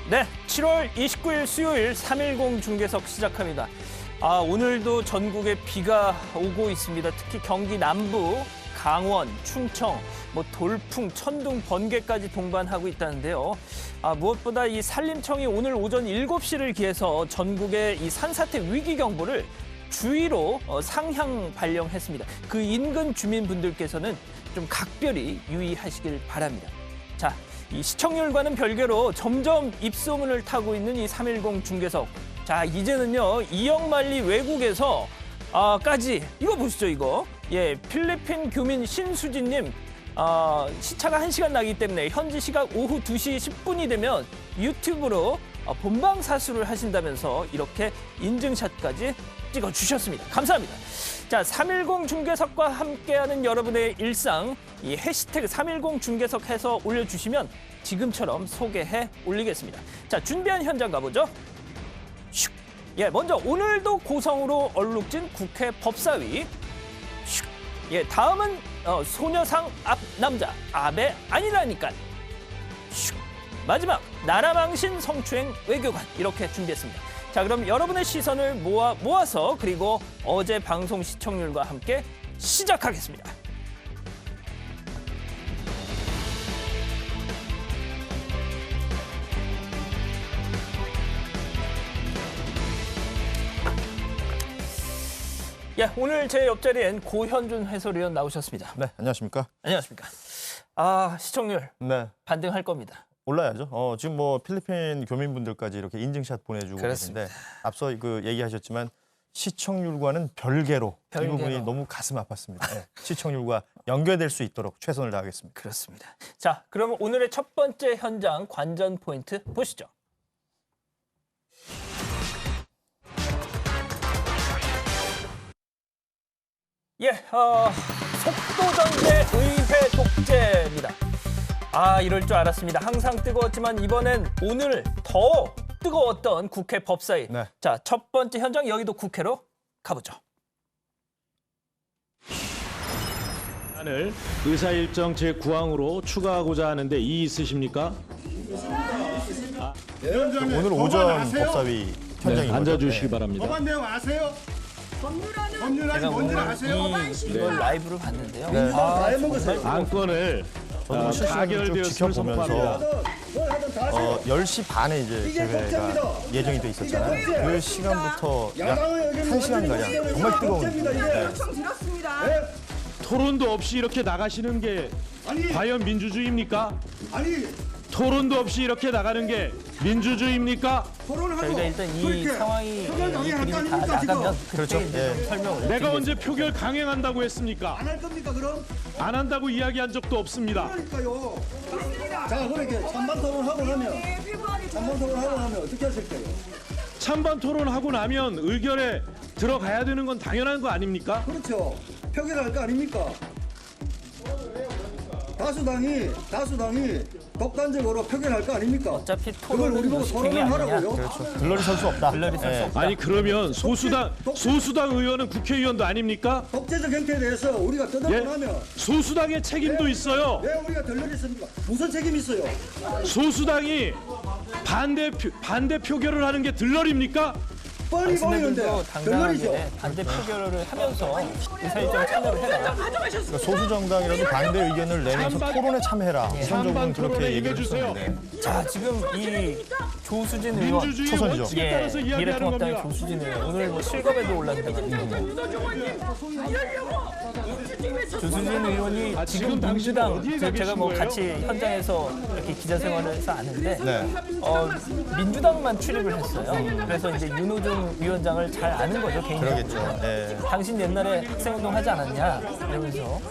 네, 7월 29일 수요일 3.10 중계석 시작합니다. 오늘도 전국에 비가 오고 있습니다. 특히 경기 남부, 강원, 충청, 돌풍, 천둥, 번개까지 동반하고 있다는데요. 무엇보다 이 산림청이 오늘 오전 7시를 기해서 전국의 이 산사태 위기 경보를 주의로 상향 발령했습니다. 그 인근 주민분들께서는 좀 각별히 유의하시길 바랍니다. 자, 이 시청률과는 별개로 점점 입소문을 타고 있는 이 3.10 중계석. 자, 이제는요, 이영만리 외국에서 까지 이거 보시죠, 이거. 예, 필리핀 교민 신수진님 시차가 1시간 나기 때문에 현지 시각 오후 2시 10분이 되면 유튜브로 본방사수를 하신다면서 이렇게 인증샷까지 찍어주셨습니다. 감사합니다. 자, 3.10 중계석과 함께하는 여러분의 일상, 이 해시태그 3.10 중계석 해서 올려주시면 지금처럼 소개해 올리겠습니다. 자, 준비한 현장 가보죠. 슉. 예, 먼저 오늘도 고성으로 얼룩진 국회 법사위. 슉. 예, 다음은 소녀상 앞 남자 아베 아니라니까. 슉. 마지막 나라망신 성추행 외교관 이렇게 준비했습니다. 자, 그럼 여러분의 시선을 모아서 그리고 어제 방송 시청률과 함께 시작하겠습니다. 예, 오늘 제 옆자리엔 고현준 해설위원 나오셨습니다. 네, 안녕하십니까? 안녕하십니까? 시청률 네, 반등할 겁니다. 올라야죠. 지금 필리핀 교민분들까지 이렇게 인증샷 보내주고 그렇습니다. 계신데 앞서 얘기하셨지만 시청률과는 별개로 이 부분이 너무 가슴 아팠습니다. 네, 시청률과 연결될 수 있도록 최선을 다하겠습니다. 그렇습니다. 자, 그럼 오늘의 첫 번째 현장 관전 포인트 보시죠. 예, 속도전제 의회 독재입니다. 이럴 줄 알았습니다. 항상 뜨거웠지만 이번엔 오늘 더 뜨거웠던 국회 법사위. 네. 자, 첫 번째 현장 여의도 국회로 가보죠. 을 의사 일정 제9항으로 추가하고자 하는데 이의 있으십니까? 오늘 오전 법사위 현장인 거죠? 앉아주시기 네. 바랍니다. 법안 내용 아세요? 법률안이 제가 뭔지 오늘 아세요? 이걸 라이브로 봤는데요. 네. 다 해먹었어요. 안건을 저도 실시간으로 쭉 가결되었음을 지켜보면서 선포합니다. 10시 반에 이제 제회가 예정이 돼 있었잖아요. 그 시간부터 약 1시간가량 정말 뜨거운 네. 토론도 없이 이렇게 나가시는 게 아니, 과연 민주주의입니까? 아니, 토론도 없이 이렇게 나가는 게 민주주의입니까? 토론하고 저희가 일단 이 그렇게 상황이 이 표결 그림이 강행할 거 다 아닙니까, 지금? 나가면 그렇죠. 그때 이제 좀 네. 설명을 내가 드리겠습니다. 언제 표결 강행한다고 했습니까? 안 할 겁니까 그럼? 안 한다고 이야기한 적도 없습니다. 그러니까요. 자, 그렇게 찬반 토론하고 나면 어떻게 하실 거예요? 찬반 토론하고 나면 의결에 들어가야 되는 건 당연한 거 아닙니까? 그렇죠. 표결할 거 아닙니까? 다수당이 독단적으로 표결할 거 아닙니까? 어차피 그걸 우리 토론은 보고 무식행위 토론을 아니냐. 하라고요? 그렇죠. 들러리 설 수 없다. 들러리 설 수 네. 없다. 아니 그러면 소수당 의원은 국회의원도 아닙니까? 독재적 형태에 대해서 우리가 뜯어고 예? 나면 소수당의 책임도 있어요. 왜 우리가 들러리 씁니까? 무슨 책임이 있어요? 소수당이 반대 표결을 하는 게 들러리입니까? 뻔히 보이는데 당신들도 들러리죠. 당당하게 반대 표결을 하면서 의사일정 참여를 해라. 그러니까 소수 정당이라도 반대 의견을 내면서 토론에 참여해라. 찬반 우선적으로는 토론에 그렇게 얘기를 임해주세요. 했었는데 자, 지금 이 조수진 의원, 민주주의 초선이죠. 원칙에 따라서 이야기하는 미래통합당의 겁니다. 조수진 의원 오늘 실검에도 올랐다는 조수진 의원이 아, 지금 지금 당신은 민주당 어디에 가 제가 계신 뭐 거예요? 같이 현장에서 이렇게 기자 생활을 해서 아는데 네. 민주당만 출입을 했어요. 그래서 이제 윤호중 위원장을 잘 아는 거죠, 개인적으로. 그러겠죠. 네. 당신 옛날에 학생운동 하지 않았냐 이러면서.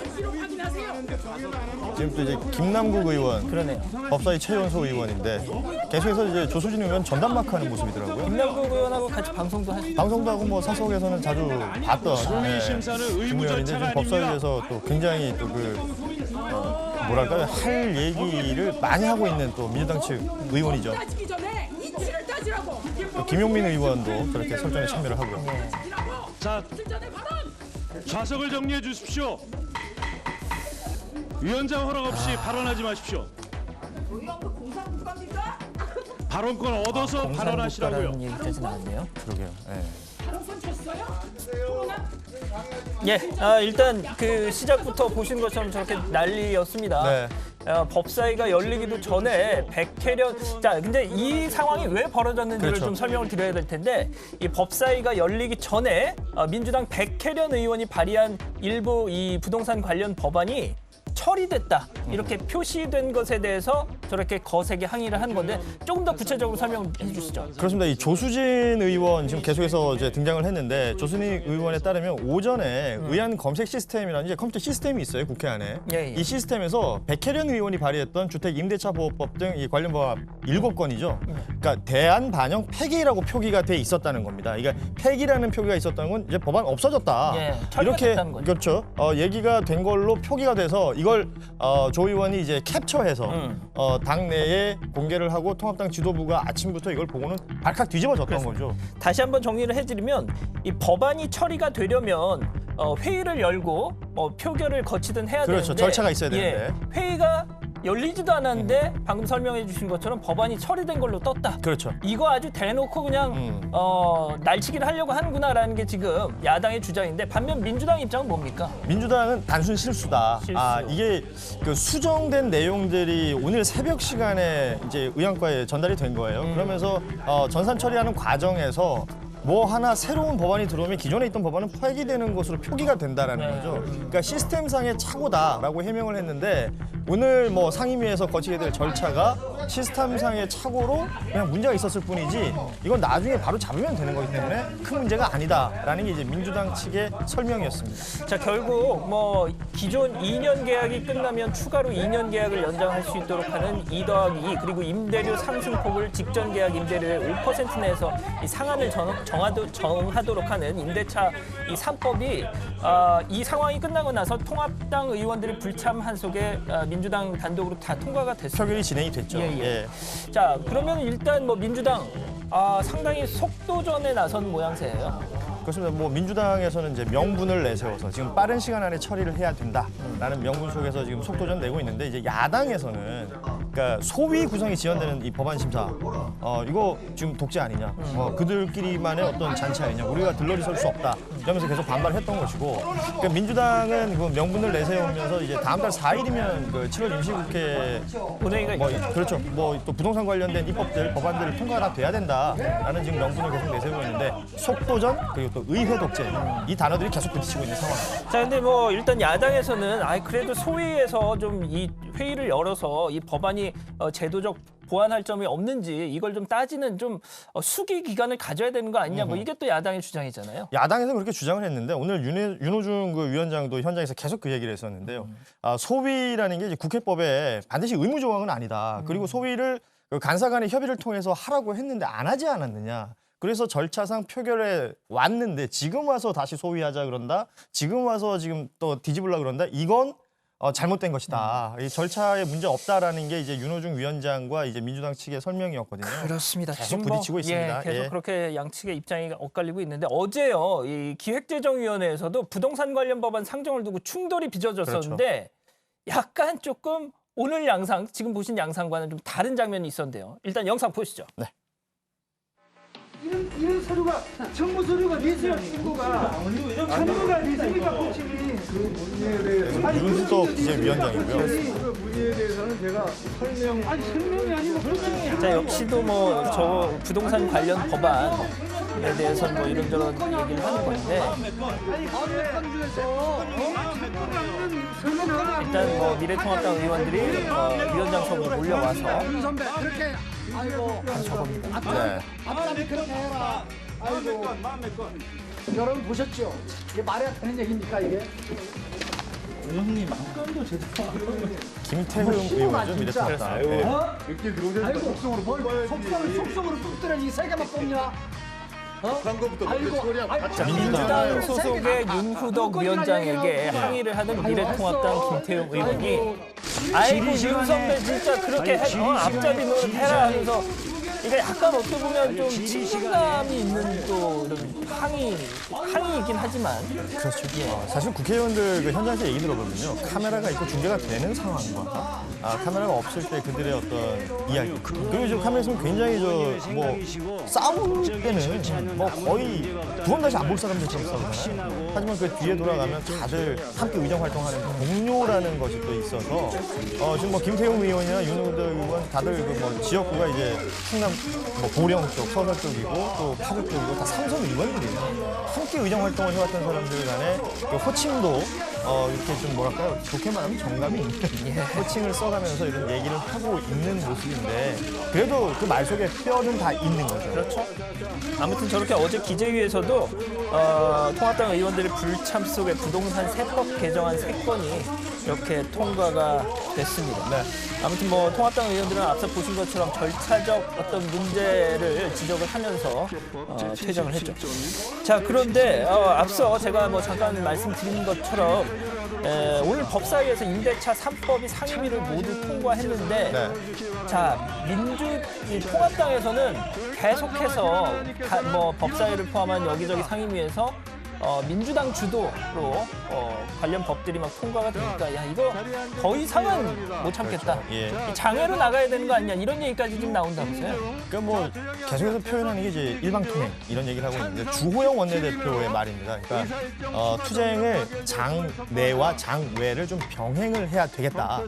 지금 또 이제 김남국 의원, 그러네요. 법사위 최연소 의원인데 계속해서 이제 조수진 의원 전담마크 하는 모습이더라고요. 김남국 의원하고 같이 방송도 하시고. 방송도 하고 뭐 사석에서는 자주 봤던 소위 심사는 의무절차가 지금 아닙니다. 법사위에서 또 굉장히 또 뭐랄까요, 할 얘기를 많이 하고 있는 또 민주당 측 의원이죠. 따지기 전에 이치를 따지라고. 김용민 의원도 그렇게 설전에 참여를 하고요. 자, 전에 발언. 좌석을 정리해 주십시오. 위원장 허락 없이 발언하지 마십시오. 의원부 공산 국가입니까? 발언권 얻어서 발언하시라고요. 공산국가라는 얘기까지 나왔네요. 그러게요. 예. 발언권 줬어요? 코로나? 예, 일단 그 시작부터 보신 것처럼 저렇게 난리였습니다. 네. 법사위가 열리기도 전에 백혜련. 자, 근데 이 상황이 왜 벌어졌는지를 그렇죠. 좀 설명을 드려야 될 텐데, 이 법사위가 열리기 전에 민주당 백혜련 의원이 발의한 일부 이 부동산 관련 법안이 처리됐다 이렇게 표시된 것에 대해서 저렇게 거세게 항의를 한 건데, 조금 더 구체적으로 설명해 주시죠. 그렇습니다. 이 조수진 의원 지금 계속해서 이제 등장을 했는데, 조수진 의원에 따르면 오전에 의안 검색 시스템이라는 이제 컴퓨터 시스템이 있어요, 국회 안에. 예, 예. 이 시스템에서 백혜련 의원이 발의했던 주택 임대차 보호법 등 이 관련 법안 7건이죠. 그러니까 대안 반영 폐기라고 표기가 돼 있었다는 겁니다. 그러니까 폐기라는 표기가 있었다는 건 이제 법안 없어졌다. 예, 처리가 됐다는 거죠. 그렇죠. 얘기가 된 걸로 표기가 돼서 이걸 조 의원이 이제 캡처해서 당내에 공개를 하고 통합당 지도부가 아침부터 이걸 보고는 발칵 뒤집어졌던 거죠. 다시 한번 정리를 해드리면, 이 법안이 처리가 되려면 회의를 열고 표결을 거치든 해야 그렇죠. 되는데, 절차가 있어야 되는데. 예, 회의가 열리지도 않았는데 방금 설명해 주신 것처럼 법안이 처리된 걸로 떴다. 그렇죠. 이거 아주 대놓고 그냥 날치기를 하려고 하는구나라는 게 지금 야당의 주장인데, 반면 민주당 입장은 뭡니까? 민주당은 단순 실수다. 실수. 이게 그 수정된 내용들이 오늘 새벽 시간에 이제 의안과에 전달이 된 거예요. 그러면서 전산 처리하는 과정에서 뭐 하나 새로운 법안이 들어오면 기존에 있던 법안은 폐기되는 것으로 표기가 된다라는 네. 거죠. 그러니까 시스템상의 착오다라고 해명을 했는데, 오늘 뭐 상임위에서 거치게 될 절차가 시스템상의 착오로 그냥 문제가 있었을 뿐이지, 이건 나중에 바로 잡으면 되는 거기 때문에 큰 문제가 아니다라는 게 이제 민주당 측의 설명이었습니다. 자, 결국 뭐 기존 2년 계약이 끝나면 추가로 2년 계약을 연장할 수 있도록 하는 2+2, 그리고 임대료 상승폭을 직전 계약 임대료의 5% 내에서 이 상한을 정하도록 하는 임대차 이 3법이 이 상황이 끝나고 나서 통합당 의원들이 불참한 속에 민주당 단독으로 다 통과가 됐습니다. 표결이 진행이 됐죠. 예, 예. 자, 그러면 일단 뭐 민주당 상당히 속도전에 나선 모양새예요. 그렇습니다. 뭐 민주당에서는 이제 명분을 내세워서 지금 빠른 시간 안에 처리를 해야 된다라는 명분 속에서 지금 속도전 내고 있는데, 이제 야당에서는 그러니까 소위 구성이 지연되는 이 법안 심사, 이거 지금 독재 아니냐, 그들끼리만의 어떤 잔치 아니냐, 우리가 들러리 설 수 없다 이러면서 계속 반발했던 것이고, 그러니까 민주당은 그 명분을 내세우면서 이제 다음 달 4일이면 그 7월 임시국회 본회의가 그렇죠. 뭐 또 부동산 관련된 입법들 법안들이 통과가 돼야 된다라는 지금 명분을 계속 내세우고 있는데, 속도전 그리고 또 의회 독재, 이 단어들이 계속 부딪히고 있는 상황입니다. 자, 근데 뭐 일단 야당에서는 그래도 소위에서 좀 이 회의를 열어서 이 법안이 제도적 보완할 점이 없는지 이걸 좀 따지는 좀 수기 기간을 가져야 되는 거 아니냐, 뭐 이게 또 야당의 주장이잖아요. 야당에서 그렇게 주장을 했는데, 오늘 윤호중 그 위원장도 현장에서 계속 그 얘기를 했었는데요. 소위라는 게 이제 국회법에 반드시 의무 조항은 아니다. 그리고 소위를 그 간사 간의 협의를 통해서 하라고 했는데 안 하지 않았느냐. 그래서 절차상 표결에 왔는데 지금 와서 다시 소위하자 그런다. 지금 와서 지금 또 뒤집으려고 그런다. 이건 잘못된 것이다. 이 절차에 문제 없다라는 게 이제 윤호중 위원장과 이제 민주당 측의 설명이었거든요. 그렇습니다. 계속 지금 부딪히고 있습니다. 계속 예. 그렇게 양측의 입장이 엇갈리고 있는데, 어제요 이 기획재정위원회에서도 부동산 관련 법안 상정을 두고 충돌이 빚어졌었는데, 약간 조금 오늘 양상, 지금 보신 양상과는 좀 다른 장면이 있었는데요. 일단 영상 보시죠. 네. 이런 서류가 정부 서류가 리스야 친구가 정부가 리스니까 고치니 윤수덕 이제 위원장이고요. 그 문제에 대해서는 제가 설명이 아니고 설명이 자, 역시도 뭐 저 부동산 관련 법안에 대해서는 뭐 이런저런 얘기를 하는 건데, 일단 뭐 미래통합당 의원들이 위원장석으로 몰려와서 선배 그렇게 아이고 저겁니다. 네. 앞사람이 그렇게 해라 아이고 여러분 보셨죠? 이게 말이 되는 얘기입니까 이게? 김태흠 의원이죠, 미래통합당. 네. 아이고 속성으로 뽑더라 이 세 개만 뽑냐? 민주당 소속의 윤후덕 위원장에게 항의를 하는 미래통합당 김태흠 의원이, 아이고 윤 선배 진짜 그렇게 앞잡이 노릇 해라 하면서, 이게 약간 어떻게 보면 좀 친근감이 있는 또 이런 항의이긴 하지만, 그렇죠. 사실 국회의원들 그 현장에서 얘기 들어보면요, 카메라가 있고 중계가 되는 상황과 카메라가 없을 때 그들의 어떤 이야기. 그리고 지금 카메라 있으면 굉장히 뭐 싸울 때는 뭐 거의 두 번 다시 안 볼 사람들처럼 싸우잖아요. 하지만 그 뒤에 돌아가면 다들 함께 의정 활동하는 동료라는 것이 또 있어서 지금 뭐 김태용 의원이나 윤호들 의원 다들 그 뭐 지역구가 이제 충남 뭐 보령 쪽, 서서 쪽이고 또 파주 쪽이고 다 삼선 의원들이에요. 함께 의정 활동을 해왔던 사람들 간에 그 호칭도 이렇게 좀 뭐랄까요, 좋게 말하면 정감이 있는 호칭을 써가면서 이런 얘기를 하고 있는 모습인데 그래도 그 말 속에 뼈는 다 있는 거죠. 그렇죠. 아무튼 저렇게 어제 기재위에서도 통합당 의원들의 불참 속에 부동산 세법 개정안 3건이 이렇게 통과가 됐습니다. 네. 아무튼 뭐 통합당 의원들은 앞서 보신 것처럼 절차적 어떤 문제를 지적을 하면서 퇴장을 했죠. 자, 그런데 앞서 제가 뭐 잠깐 말씀드린 것처럼 오늘 법사위에서 임대차 3법이 상임위를 모두 통과했는데 네. 자, 통합당에서는 계속해서 뭐 법사위를 포함한 여기저기 상임위에서 민주당 주도로 관련 법들이 막 통과가 되니까 야, 이거 더 이상은 못 참겠다. 그렇죠. 예. 장외로 나가야 되는 거 아니냐 이런 얘기까지 지금 나온다면서요. 그러니까 뭐 계속해서 표현하는 게 이제 일방통행 이런 얘기를 하고 있는데 주호영 원내대표의 말입니다. 그러니까 투쟁을 장내와 장외를 좀 병행을 해야 되겠다.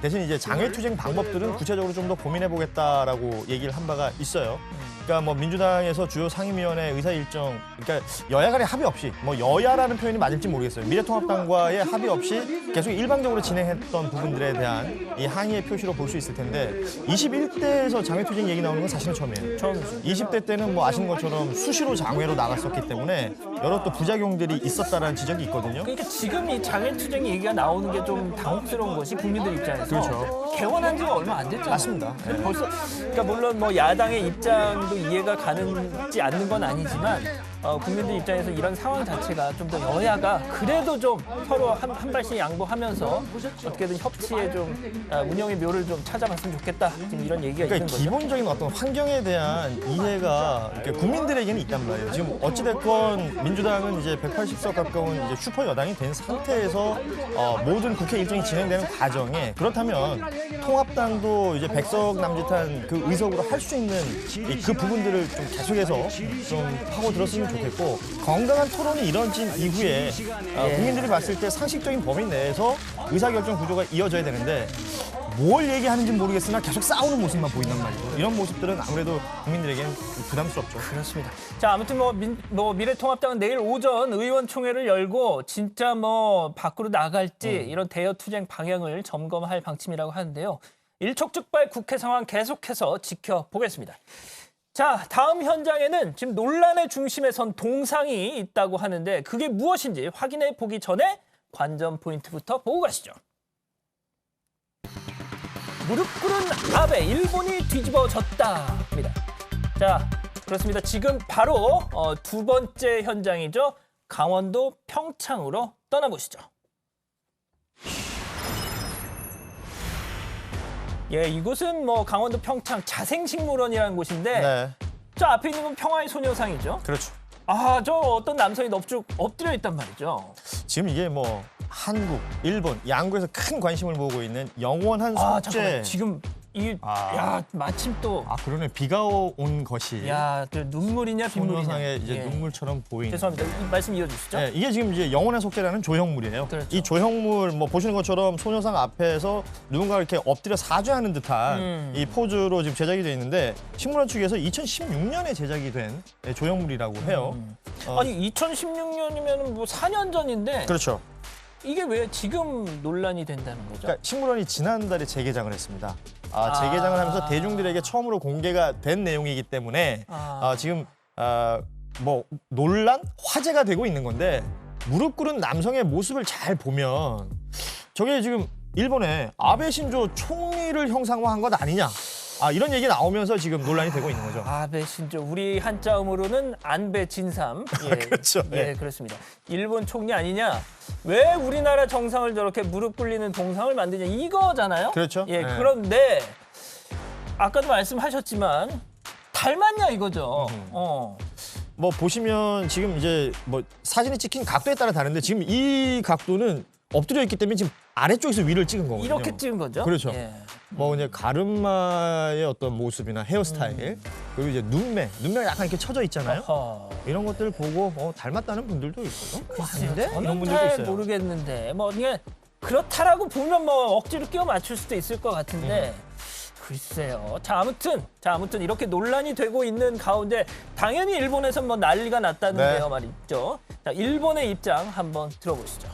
대신 이제 장외 투쟁 방법들은 구체적으로 좀 더 고민해 보겠다라고 얘기를 한 바가 있어요. 그러니까 뭐 민주당에서 주요 상임위원회 의사 일정, 그러니까 여야 간의 합의 없이 뭐 여야라는 표현이 맞을지 모르겠어요. 미래통합당과의 합의 없이 계속 일방적으로 진행했던 부분들에 대한 이 항의의 표시로 볼 수 있을 텐데 21대에서 장외투쟁 얘기 나오는 건 사실은 처음이에요. 처음이죠. 20대 때는 뭐 아시는 것처럼 수시로 장외로 나갔었기 때문에 여러 또 부작용들이 있었다라는 지적이 있거든요. 그러니까 지금 이 장외투쟁 얘기가 나오는 게 좀 당혹스러운 것이 국민들 입장에서 그렇죠. 개원한 지가 얼마 안 됐잖아요. 맞습니다. 네. 벌써 그러니까 물론 뭐 야당의 입장도 이해가 가는지 않는 건 아니지만 국민들 입장에서 이런 상황 자체가 좀 더 여야가 그래도 좀 서로 한 발씩 양보하면서 어떻게든 협치에 좀 운영의 묘를 좀 찾아봤으면 좋겠다. 지금 이런 얘기가 그러니까 있는 거죠. 기본적인 어떤 환경에 대한 이해가 이렇게 국민들에게는 있단 말이에요. 지금 어찌됐건 민주당은 이제 180석 가까운 이제 슈퍼 여당이 된 상태에서 모든 국회 일정이 진행되는 과정에 그렇다면 통합당도 이제 100석 남짓한 그 의석으로 할 수 있는 그 부분들을 좀 계속해서 좀 파고 들었으면 좋겠고 건강한 토론이 이뤄진 이후에 국민들이 봤을 때 상식적인 범위 내에서 의사결정 구조가 이어져야 되는데 뭘 얘기하는지 모르겠으나 계속 싸우는 모습만 보인단 말이죠. 이런 모습들은 아무래도 국민들에게는 부담스럽죠. 그렇습니다. 자, 아무튼 뭐 미래통합당은 내일 오전 의원총회를 열고 진짜 뭐 밖으로 나갈지 이런 대여 투쟁 방향을 점검할 방침이라고 하는데요. 일촉즉발 국회 상황 계속해서 지켜보겠습니다. 자, 다음 현장에는 지금 논란의 중심에 선 동상이 있다고 하는데 그게 무엇인지 확인해 보기 전에 관전 포인트부터 보고 가시죠. 무릎 꿇은 아베, 일본이 뒤집어졌다입니다. 자, 그렇습니다. 지금 바로 두 번째 현장이죠. 강원도 평창으로 떠나보시죠. 예, 이곳은 뭐 강원도 평창 자생식물원이라는 곳인데 네, 저 앞에 있는 건 평화의 소녀상이죠. 그렇죠. 저 어떤 남성이 넙죽 엎드려 있단 말이죠. 지금 이게 뭐 한국, 일본, 양국에서 큰 관심을 모으고 있는 영원한 잠깐만, 숙제. 지금 이게 야, 마침 또 그러네. 비가 온 것이 야, 눈물이냐 빗물이냐. 소녀상에 이제 예. 눈물처럼 보이는. 죄송합니다. 이 말씀 이어주시죠. 네, 이게 지금 이제 영혼의 속죄라는 조형물이에요. 그렇죠. 이 조형물 뭐 보시는 것처럼 소녀상 앞에서 누군가 이렇게 엎드려 사죄하는 듯한 이 포즈로 지금 제작이 되어 있는데 식물원 측에서 2016년에 제작이 된 조형물이라고 해요. 아니 2016년이면 뭐 4년 전인데 그렇죠. 이게 왜 지금 논란이 된다는 거죠? 그러니까 식물원이 지난달에 재개장을 했습니다. 재개장을 하면서 대중들에게 처음으로 공개가 된 내용이기 때문에 지금 뭐 논란, 화제가 되고 있는 건데 무릎 꿇은 남성의 모습을 잘 보면 저게 지금 일본의 아베 신조 총리를 형상화한 것 아니냐. 이런 얘기 나오면서 지금 논란이 되고 있는 거죠. 아베 신조, 우리 한자음으로는 안배 진삼. 예, 그렇죠. 예, 네. 그렇습니다. 일본 총리 아니냐? 왜 우리나라 정상을 저렇게 무릎 꿇리는 동상을 만드냐? 이거잖아요. 그렇죠. 예, 네. 그런데 아까도 말씀하셨지만 닮았냐 이거죠. 뭐 보시면 지금 이제 뭐 사진이 찍힌 각도에 따라 다른데 지금 이 각도는 엎드려 있기 때문에 지금 아래쪽에서 위를 찍은 거거든요. 이렇게 찍은 거죠? 그렇죠. 예. 뭐 이제 가르마의 어떤 모습이나 헤어스타일 그리고 이제 눈매가 약간 이렇게 처져 있잖아요. 어허. 이런 것들 보고 닮았다는 분들도 있고요. 아닌데? 이런 저는 분들도 잘 있어요. 모르겠는데 뭐 이게 그렇다라고 보면 뭐 억지로 끼워 맞출 수도 있을 것 같은데 글쎄요. 자 아무튼 이렇게 논란이 되고 있는 가운데 당연히 일본에서 뭐 난리가 났다는데요, 네. 말이죠. 자 일본의 입장 한번 들어보시죠.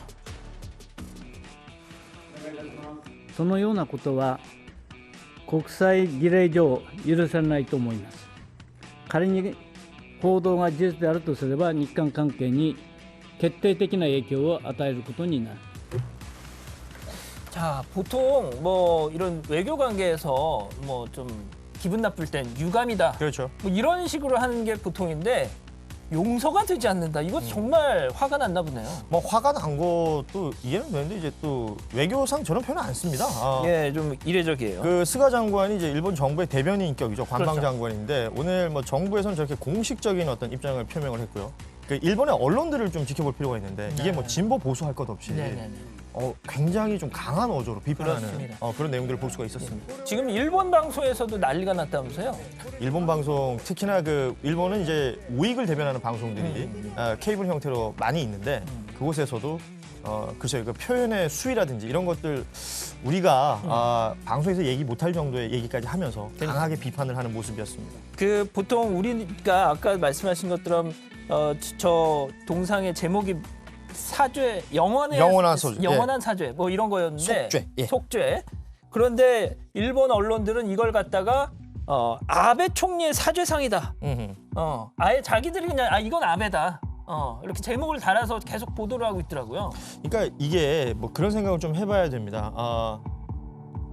そのようなことは国際儀礼上許されないと思います。仮に報道が事実であるとすれば日韓関係に決定的な影響を与えることになる。 자 보통 뭐 이런 외교 관계에서 뭐 좀 기분 나쁠 땐 유감이다. 그렇죠. 뭐 이런 식으로 하는 게 보통인데 용서가 되지 않는다. 이거 정말 화가 났나 보네요. 뭐 화가 난 것도 이해는 되는데 이제 또 외교상 저런 표현 안 씁니다. 예, 좀 이례적이에요. 그 스가 장관이 이제 일본 정부의 대변인격이죠. 관방 그렇죠. 장관인데 오늘 뭐 정부에서는 저렇게 공식적인 어떤 입장을 표명을 했고요. 그 일본의 언론들을 좀 지켜볼 필요가 있는데 이게 뭐 진보 보수 할 것 없이 네네네. 굉장히 좀 강한 어조로 비판하는 그렇습니다. 그런 내용들을 볼 수가 있었습니다. 지금 일본 방송에서도 난리가 났다면서요? 일본 방송 특히나 그 일본은 이제 우익을 대변하는 방송들이 케이블 형태로 많이 있는데 그곳에서도 글쎄요 그 표현의 수위라든지 이런 것들 우리가 방송에서 얘기 못할 정도의 얘기까지 하면서 강하게 비판을 하는 모습이었습니다. 그 보통 우리가 아까 말씀하신 것처럼 저 동상의 제목이 사죄 영원한 사죄. 영원한 사죄 뭐 이런 거였는데 속죄, 예. 속죄. 그런데 일본 언론들은 이걸 갖다가 아베 총리의 사죄상이다. 아예 자기들이 그냥 이건 아베다. 이렇게 제목을 달아서 계속 보도를 하고 있더라고요. 그러니까 이게 뭐 그런 생각을 좀 해봐야 됩니다.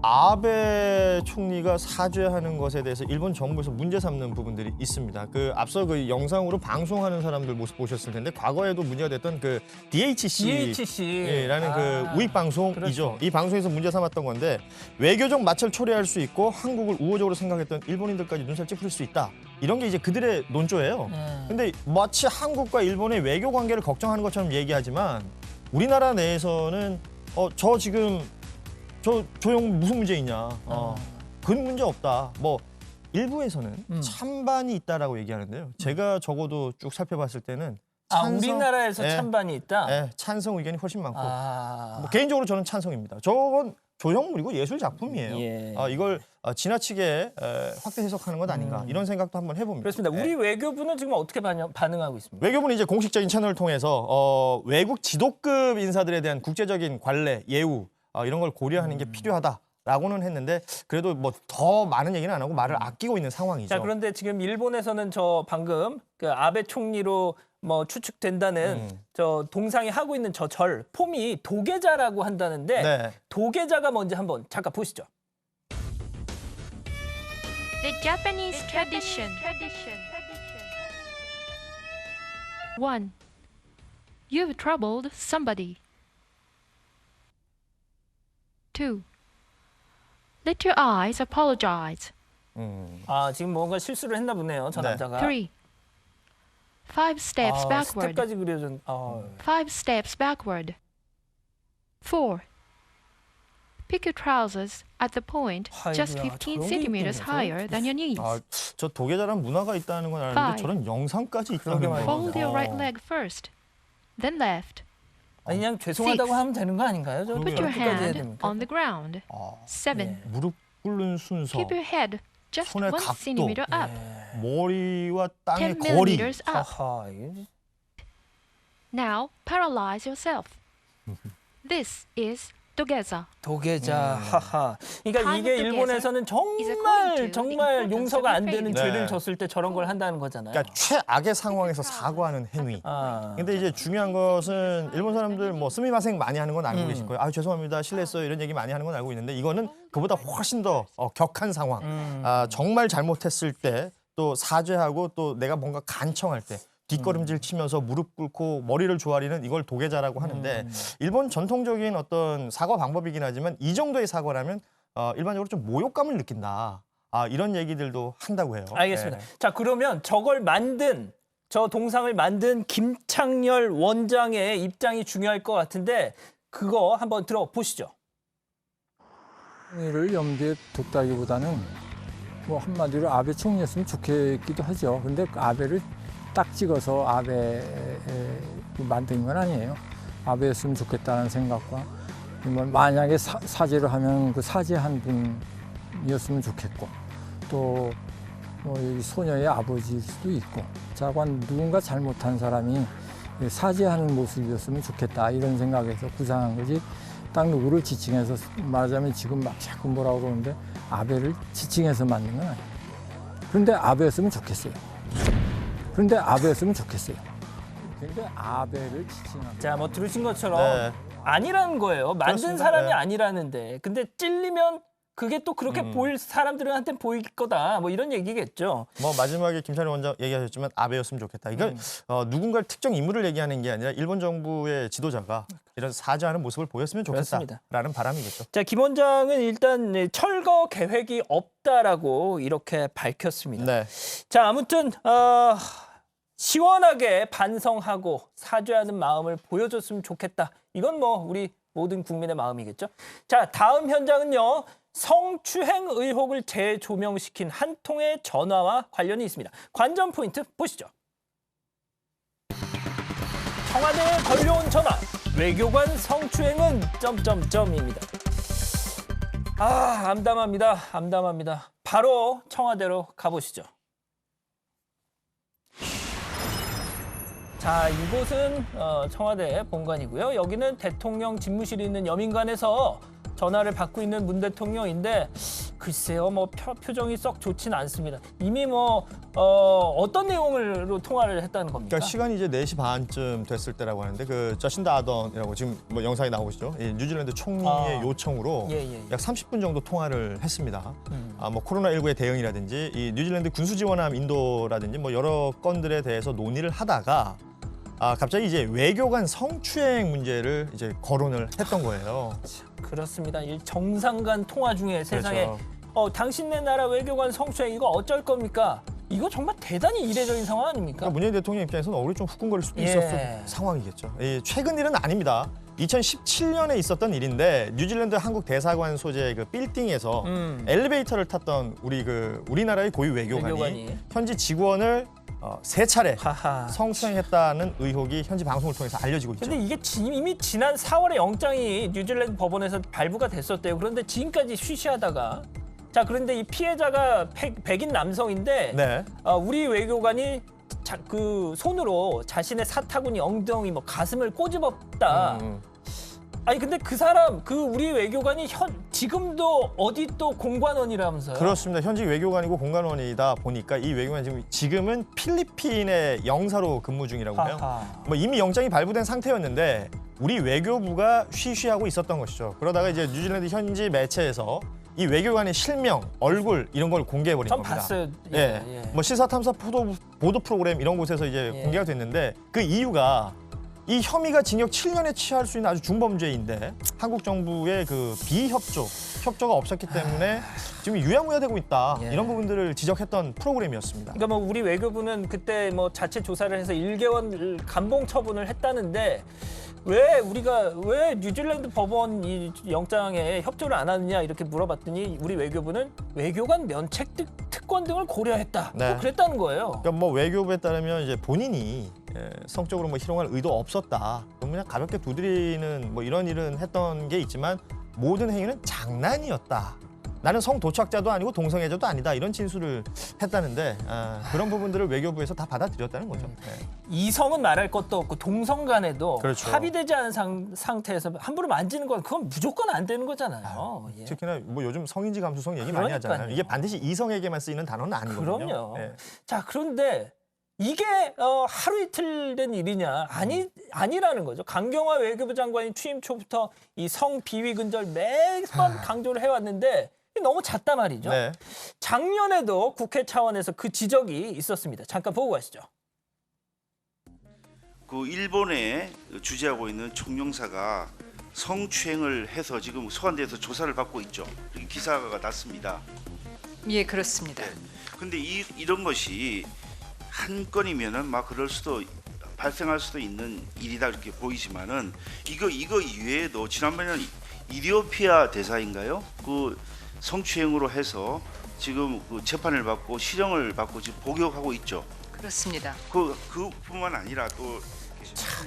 아베 총리가 사죄하는 것에 대해서 일본 정부에서 문제 삼는 부분들이 있습니다. 그 앞서 그 영상으로 방송하는 사람들 모습 보셨을 텐데 과거에도 문제가 됐던 그 DHC라는 그 우익 방송이죠. 그렇죠. 이 방송에서 문제 삼았던 건데 외교적 마찰 초래할 수 있고 한국을 우호적으로 생각했던 일본인들까지 눈살 찌푸릴 수 있다. 이런 게 이제 그들의 논조예요. 근데 마치 한국과 일본의 외교 관계를 걱정하는 것처럼 얘기하지만 우리나라 내에서는 저 지금 저 조용 무슨 문제 있냐? 그건 문제 없다. 뭐 일부에서는 찬반이 있다라고 얘기하는데요. 제가 적어도 쭉 살펴봤을 때는 우리나라에서 찬반이 있다. 네, 찬성 의견이 훨씬 많고 뭐 개인적으로 저는 찬성입니다. 저건 조형물이고 예술 작품이에요. 예. 이걸 지나치게 확대 해석하는 것 아닌가 이런 생각도 한번 해봅니다. 그렇습니다. 우리 외교부는 지금 어떻게 반응하고 있습니까? 외교부는 이제 공식적인 채널을 통해서 외국 지도급 인사들에 대한 국제적인 관례, 예우 이런 걸 고려하는 게 필요하다라고는 했는데 그래도 뭐 더 많은 얘기는 안 하고 말을 아끼고 있는 상황이죠. 자, 그런데 지금 일본에서는 저 방금 그 아베 총리로 뭐 추측된다는 저 동상이 하고 있는 저 절 폼이 도계자라고 한다는데 네. 도계자가 뭔지 한번 잠깐 보시죠. The Japanese tradition. 1. You've troubled somebody. 2. Let your eyes apologize. 지금 뭔가 실수를 했나 보네요, 저 네. 남자가. 3. 5 steps backward. 스텝까지 그려준. 5 steps backward. 4. Pick your trousers at the point just 아이고야, 15 저런 게 centimeters 있군요. higher than your knees. 저 도계자란 문화가 있다는 건 아는데 Five. 저런 영상까지 있다는 그러게 거. 말이에요. Fold your right leg first, then left. 아니, 그냥 죄송하다고 Six. 하면 되는 거 아닌가요? 저 Put your 그렇게까지 해야 hand 됩니까? on the ground. 7. 무릎 꿇는 순서, Keep your head just 손의 1 각도. centimeter up. 머리와 땅의 10 거리. millimeters up. 하하, 이게 Now paralyze yourself. This is Dogeza. 도계자, 하하. 그러니까 한국 이게 도계자 일본에서는 is according to 정말 the importance 용서가 of 안 되는 faith. 죄를 네. 졌을 때 저런 걸 한다는 거잖아요. 그러니까 최악의 상황에서 사과하는 행위. 근데 이제 중요한 것은 일본 사람들 뭐 스미마생 많이 하는 건 알고 계실 거예요. 죄송합니다, 실례했어요 이런 얘기 많이 하는 건 알고 있는데 이거는 그보다 훨씬 더 격한 상황. 정말 잘못했을 때 또 사죄하고 또 내가 뭔가 간청할 때 뒷걸음질 치면서 무릎 꿇고 머리를 조아리는 이걸 도계자라고 하는데 일본 전통적인 어떤 사과 방법이긴 하지만 이 정도의 사과라면 일반적으로 좀 모욕감을 느낀다. 이런 얘기들도 한다고 해요. 알겠습니다. 네. 자, 그러면 저걸 만든 저 동상을 만든 김창렬 원장의 입장이 중요할 것 같은데 그거 한번 들어보시죠. 를 염두에 뒀다기보다는 뭐 한마디로 아베 총리였으면 좋겠기도 하죠. 근데 그 아베를 딱 찍어서 아베 만든 건 아니에요. 아베였으면 좋겠다는 생각과 뭐 만약에 사죄를 하면 그 사죄한 분이었으면 좋겠고 또 뭐 이 소녀의 아버지일 수도 있고 자관 누군가 잘못한 사람이 사죄하는 모습이었으면 좋겠다 이런 생각에서 구상한 거지 딱 누구를 지칭해서 말하자면 지금 막 자꾸 뭐라고 그러는데 아베를 지칭해서 만든 건 아니에요. 그런데 아베였으면 좋겠어요. 그런데 아베였으면 좋겠어요. 그런데 아베를 지칭한 자, 뭐 들으신 것처럼 네. 아니라는 거예요. 만든 그렇습니다. 사람이 네. 아니라는데. 근데 찔리면 그게 또 그렇게 보일 사람들한테 보일 거다. 뭐 이런 얘기겠죠. 뭐 마지막에 김찬희 원장 얘기하셨지만 아베였으면 좋겠다. 이건 누군가 특정 인물을 얘기하는 게 아니라 일본 정부의 지도자가 이런 사죄하는 모습을 보였으면 그렇습니다. 좋겠다라는 바람이겠죠. 자, 김 원장은 일단 철거 계획이 없다라고 이렇게 밝혔습니다. 네. 자, 아무튼 시원하게 반성하고 사죄하는 마음을 보여줬으면 좋겠다. 이건 뭐 우리 모든 국민의 마음이겠죠. 자, 다음 현장은요. 성추행 의혹을 재조명시킨 한 통의 전화와 관련이 있습니다. 관전 포인트 보시죠. 청와대에 걸려온 전화. 외교관 성추행은 점점점입니다. 암담합니다. 암담합니다. 바로 청와대로 가보시죠. 자, 이곳은 청와대 본관이고요. 여기는 대통령 집무실이 있는 여민관에서 전화를 받고 있는 문 대통령인데 글쎄요, 뭐 표정이 썩 좋진 않습니다. 이미 뭐 어떤 내용으로 통화를 했다는 겁니까? 그러니까 시간이 이제 4시 반쯤 됐을 때라고 하는데 그 저신다 아던이라고 지금 뭐 영상이 나오시죠. 이 뉴질랜드 총리의 요청으로 약 30분 정도 통화를 했습니다. 뭐 코로나19의 대응이라든지 이 뉴질랜드 군수 지원함 인도라든지 뭐 여러 건들에 대해서 논의를 하다가 갑자기 이제 외교관 성추행 문제를 이제 거론을 했던 거예요. 그렇습니다. 이 정상 간 통화 중에 세상에 그렇죠. 당신네 나라 외교관 성추행 이거 어쩔 겁니까? 이거 정말 대단히 이례적인 상황 아닙니까? 그러니까 문재인 대통령 입장에서는 얼굴이 좀 후끈거릴 수도 예. 있었을 상황이겠죠. 최근 일은 아닙니다. 2017년에 있었던 일인데 뉴질랜드 한국 대사관 소재 그 빌딩에서 엘리베이터를 탔던 우리나라의 고위 외교관이 현지 직원을 3차례 성추행했다는 의혹이 현지 방송을 통해서 알려지고 있죠. 근데 이게 이미 지난 4월에 영장이 뉴질랜드 법원에서 발부가 됐었대요. 그런데 지금까지 쉬쉬하다가 자, 그런데 이 피해자가 백인 남성인데 네. 우리 외교관이 그 손으로 자신의 사타구니 엉덩이 뭐 가슴을 꼬집었다. 아니 근데 그 사람 우리 외교관이 지금도 어디 또 공관원이라면서요? 그렇습니다. 현직 외교관이고 공관원이다 보니까 이 외교관이 지금은 필리핀의 영사로 근무 중이라고 해요. 뭐 이미 영장이 발부된 상태였는데 우리 외교부가 쉬쉬하고 있었던 것이죠. 그러다가 이제 뉴질랜드 현지 매체에서 이 외교관의 실명, 얼굴 이런 걸 공개해버린 전 겁니다. 봤어요. 뭐 시사탐사 보도 프로그램 이런 곳에서 이제 공개가 됐는데 그 이유가 이 혐의가 징역 7년에 취할 수 있는 아주 중범죄인데 한국 정부의 그 협조가 없었기 때문에 지금 유야무야되고 있다. 이런 부분들을 지적했던 프로그램이었습니다. 그러니까 뭐 우리 외교부는 그때 뭐 자체 조사를 해서 1개월 감봉 처분을 했다는데 왜 뉴질랜드 법원 이 영장에 협조를 안 하느냐 이렇게 물어봤더니 우리 외교부는 외교관 면책 특권 등을 고려했다. 뭐 그랬다는 거예요. 그러니까 뭐 외교부에 따르면 이제 본인이 성적으로 뭐 희롱할 의도 없었다. 그냥 가볍게 두드리는 뭐 이런 일은 했던 게 있지만 모든 행위는 장난이었다. 나는 성도착자도 아니고 동성애자도 아니다. 이런 진술을 했다는데 그런 부분들을 외교부에서 다 받아들였다는 거죠. 이성은 말할 것도 없고 동성 간에도 그렇죠. 합의되지 않은 상태에서 함부로 만지는 건 그건 무조건 안 되는 거잖아요. 특히나 뭐 요즘 성인지 감수성 얘기 많이 하잖아요. 이게 반드시 이성에게만 쓰이는 단어는 아니거든요. 그럼요. 자, 그런데 이게 하루 이틀 된 일이냐? 아니라는 거죠. 강경화 외교부 장관이 취임 초부터 이 성 비위 근절 매번 강조를 해왔는데 너무 잦단 말이죠. 작년에도 국회 차원에서 그 지적이 있었습니다. 잠깐 보고 가시죠. 그 일본에 주재하고 있는 총영사가 성추행을 해서 지금 소환돼서 조사를 받고 있죠. 이렇게 기사가 났습니다. 예, 그렇습니다. 근데 이런 것이 한 건이면은 막 그럴 수도 발생할 수도 있는 일이다 이렇게 보이지만은 이거 이외에도 지난번에는 이디오피아 대사인가요? 그 성추행으로 해서 지금 그 재판을 받고 실형을 받고 지금 복역하고 있죠. 그렇습니다. 그뿐만 아니라 또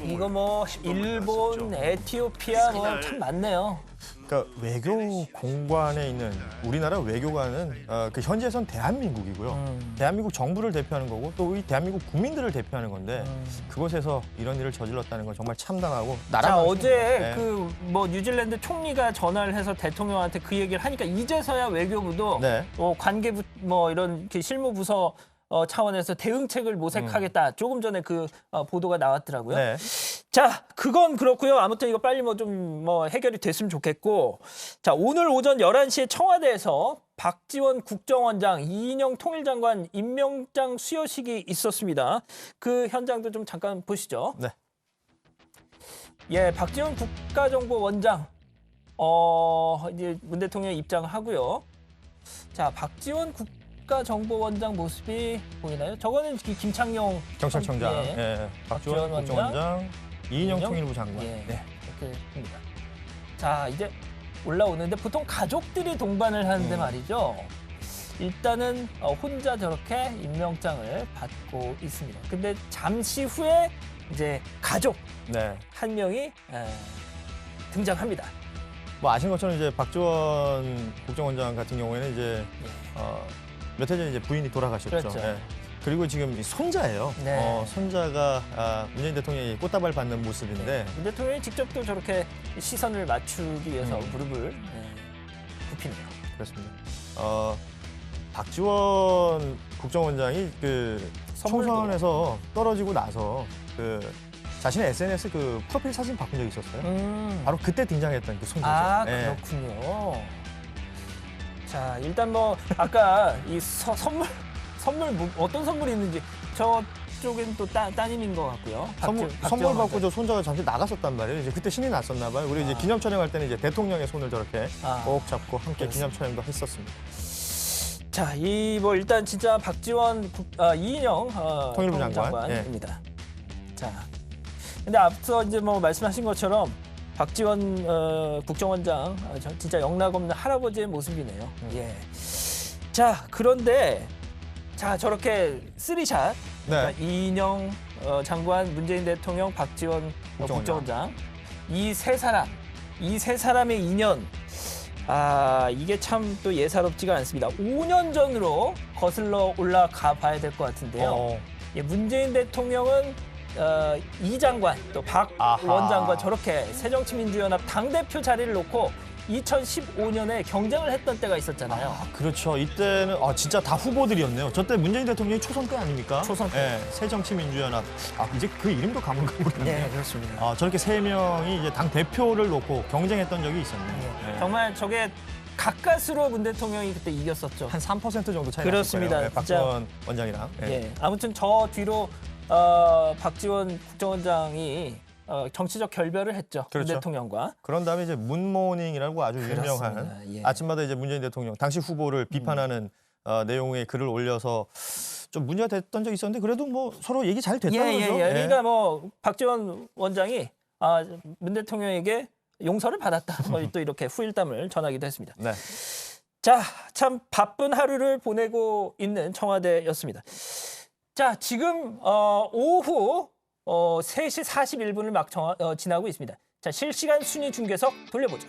이거 뭐 일본, 에티오피아 뭐 참 많네요. 그러니까 외교 공관에 있는 우리나라 외교관은 그 현지에선 대한민국이고요. 대한민국 정부를 대표하는 거고 또 이 대한민국 국민들을 대표하는 건데 그곳에서 이런 일을 저질렀다는 건 정말 참담하고 자, 어제 네. 그 뭐 뉴질랜드 총리가 전화를 해서 대통령한테 그 얘기를 하니까 이제서야 외교부도 네. 관계부 뭐 이런 이렇게 실무부서 차원에서 대응책을 모색하겠다. 조금 전에 그 보도가 나왔더라고요. 네. 자, 그건 그렇고요. 아무튼 이거 빨리 뭐 좀 해결이 됐으면 좋겠고. 자, 오늘 오전 11시에 청와대에서 박지원 국정원장, 이인영 통일장관 임명장 수여식이 있었습니다. 그 현장도 좀 잠깐 보시죠. 네. 예, 박지원 국가정보원장 이제 문 대통령 입장하고요. 자, 박지원 국가정보원장 모습이 보이나요? 저거는 김창룡 경찰청장, 예. 예. 박지원 국정원장, 이인영 통일부 장관. 예. 네. 이렇게 합니다. 자, 이제 올라오는데 보통 가족들이 동반을 하는데 말이죠. 일단은 혼자 저렇게 임명장을 받고 있습니다. 근데 잠시 후에 이제 가족 네. 한 명이 등장합니다. 뭐 아신 것처럼 이제 박지원 국정원장 같은 경우에는 이제 몇 해 전에 이제 부인이 돌아가셨죠. 그렇죠. 예. 그리고 지금 이 손자예요. 네. 손자가 문재인 대통령이 꽃다발 받는 모습인데 문 대통령이 직접 또 저렇게 시선을 맞추기 위해서 무릎을 굽히네요. 그렇습니다. 박지원 국정원장이 그 선물도. 총선에서 떨어지고 나서 그 자신의 SNS 그 프로필 사진 바꾼 적이 있었어요. 바로 그때 등장했던 그 손자죠. 아, 예. 그렇군요. 자, 일단 뭐 아까 이 선물 어떤 선물이 있는지 저쪽엔 또 따님인 것 같고요. 선물 받고 저 손자가 잠시 나갔었단 말이에요. 이제 그때 신이 났었나 봐요. 우리 이제 기념 촬영할 때는 이제 대통령의 손을 저렇게 꼭 잡고 함께 기념 촬영도 했었습니다. 자, 이 뭐 일단 진짜 박지원 이인영 통일부 장관입니다. 자, 근데 앞서 이제 뭐 말씀하신 것처럼 박지원 국정원장 진짜 영락 없는 할아버지의 모습이네요. 예. 자, 그런데 자 저렇게 쓰리샷 그러니까 이인영 장관, 문재인 대통령, 박지원 국정원장 이 세 사람의 인연 이게 참 또 예사롭지가 않습니다. 5년 전으로 거슬러 올라가 봐야 될 것 같은데요. 예, 문재인 대통령은 이 장관 또 박 원장과 저렇게 새정치민주연합 당대표 자리를 놓고 2015년에 경쟁을 했던 때가 있었잖아요. 그렇죠. 이때는 진짜 다 후보들이었네요. 저 때 문재인 대통령이 초선 때 아닙니까? 초선 때. 네, 새정치민주연합. 이제 그 이름도 가물가물하네요. 네, 그렇습니다. 저렇게 세 명이 이제 당 대표를 놓고 경쟁했던 적이 있었네요. 네. 정말 저게 가까스로 문 대통령이 그때 이겼었죠. 한 3% 정도 차이 그렇습니다. 났을 거예요. 박지원 원장이랑. 예. 아무튼 저 뒤로 박지원 국정원장이 정치적 결별을 했죠. 그렇죠. 문 대통령과. 그런 다음에 이제 문모닝이라고 아주 유명한 예. 아침마다 이제 문재인 대통령 당시 후보를 비판하는 내용의 글을 올려서 좀 문제가 됐던 적이 있었는데 그래도 뭐 서로 얘기 잘 됐다는 거죠. 예. 그러니까 뭐 박지원 원장이 문 대통령에게 용서를 받았다. 또 이렇게 후일담을 전하기도 했습니다. 네. 자, 참 바쁜 하루를 보내고 있는 청와대였습니다. 자, 지금 오후 3시 41분을 막 지나고 있습니다. 자, 실시간 순위 중계석 돌려보죠.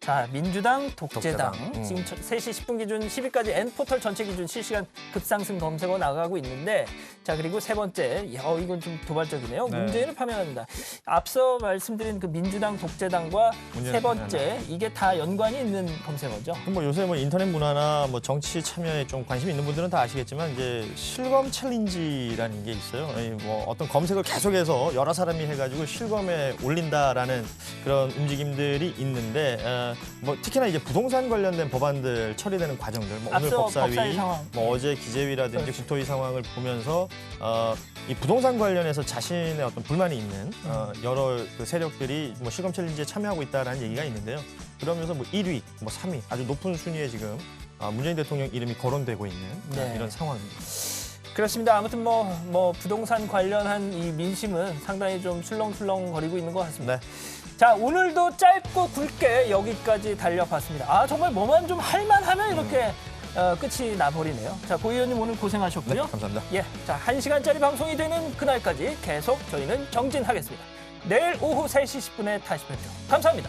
자, 민주당, 독재당. 지금 3시 10분 기준 10위까지 N포털 전체 기준 실시간 급상승 검색어 나가고 있는데 자, 그리고 세 번째, 이건 좀 도발적이네요. 네. 문재인을 파면합니다. 앞서 말씀드린 그 민주당, 독재당과 세 번째, 이게 다 연관이 있는 검색어죠. 뭐 요새 뭐 인터넷 문화나 뭐 정치 참여에 좀 관심이 있는 분들은 다 아시겠지만 이제 실검 챌린지라는 게 있어요. 뭐 어떤 검색을 계속해서 여러 사람이 해가지고 실검에 올린다라는 그런 움직임들이 있는데 뭐 특히나 이제 부동산 관련된 법안들 처리되는 과정들, 뭐 오늘 법사위 상황. 뭐 어제 기재위라든지 국토위 상황을 보면서 이 부동산 관련해서 자신의 어떤 불만이 있는 여러 그 세력들이 뭐 실검 챌린지에 참여하고 있다라는 얘기가 있는데요. 그러면서 뭐 1위, 뭐 3위 아주 높은 순위에 지금 문재인 대통령 이름이 거론되고 있는 이런 상황입니다. 그렇습니다. 아무튼 뭐 부동산 관련한 이 민심은 상당히 좀 술렁술렁거리고 있는 것 같습니다. 네. 자, 오늘도 짧고 굵게 여기까지 달려봤습니다. 아, 정말 뭐만 좀 할만하면 이렇게 끝이 나버리네요. 자, 고 의원님 오늘 고생하셨고요. 네, 감사합니다. 예, 자, 1시간짜리 방송이 되는 그날까지 계속 저희는 정진하겠습니다. 내일 오후 3시 10분에 다시 뵙죠. 감사합니다.